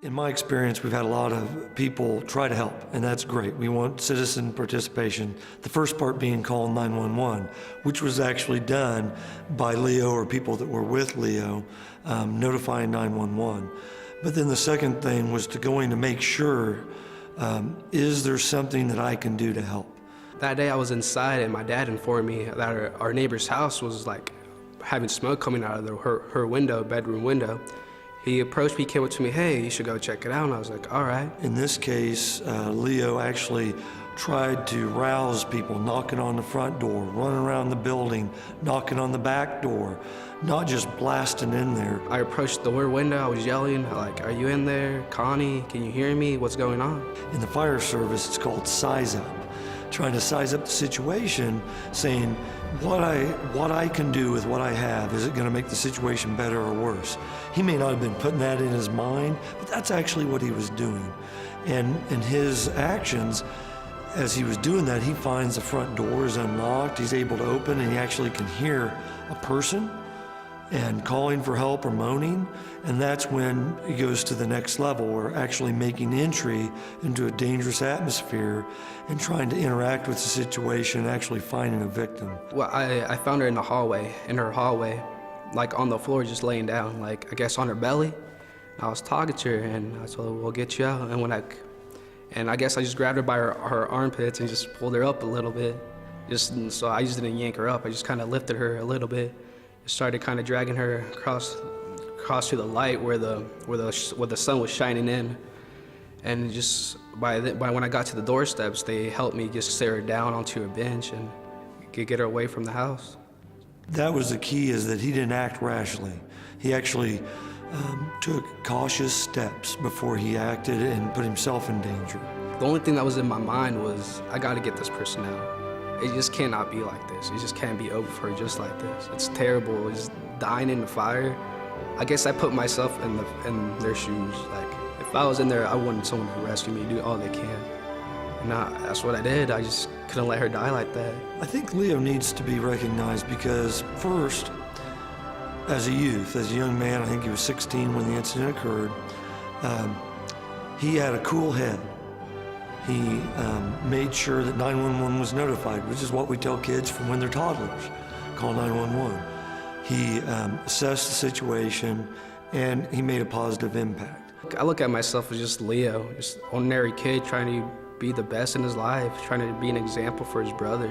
In my experience, we've had a lot of people try to help, and that's great. We want citizen participation. The first part being calling 911, which was actually done by Leo or people that were with Leo, notifying 911. But then the second thing was to going to make sure, is there something that I can do to help? That day I was inside and my dad informed me that our neighbor's house was like having smoke coming out of her window, bedroom window. He approached me, came up to me, hey, you should go check it out. And I was like, all right. In this case, Leo actually tried to rouse people, knocking on the front door, running around the building, knocking on the back door, not just blasting in there. I approached the rear window, I was yelling, like, are you in there? Connie, can you hear me? What's going on? In the fire service, it's called size up. Trying to size up the situation, saying, what I can do with what I have, is it gonna make the situation better or worse? He may not have been putting that in his mind, but that's actually what he was doing. And in his actions, as he was doing that, he finds the front door is unlocked, he's able to open, and he actually can hear a person and calling for help or moaning, and that's when it goes to the next level. We're actually making entry into a dangerous atmosphere and trying to interact with the situation, actually finding a victim. Well, I found her in her hallway, like on the floor just laying down, like I guess on her belly. I was talking to her and I told her, we'll get you out. And I guess I just grabbed her by her armpits and just pulled her up a little bit. So I just didn't yank her up, I just kind of lifted her a little bit. Started kind of dragging her across to the light where the sun was shining in, and just by when I got to the doorsteps, they helped me just sit her down onto a bench and get her away from the house. That was the key, is that he didn't act rashly. He actually took cautious steps before he acted and put himself in danger. The only thing that was in my mind was, I got to get this person out. It just cannot be like this. It just can't be over for her just like this. It's terrible, just dying in the fire. I guess I put myself in their shoes. Like, if I was in there, I wanted someone to rescue me, do all they can. And that's what I did. I just couldn't let her die like that. I think Leo needs to be recognized because, first, as a youth, as a young man, I think he was 16 when the incident occurred, he had a cool head. He made sure that 911 was notified, which is what we tell kids from when they're toddlers, call 911. He assessed the situation, and he made a positive impact. I look at myself as just Leo, just an ordinary kid trying to be the best in his life, trying to be an example for his brother.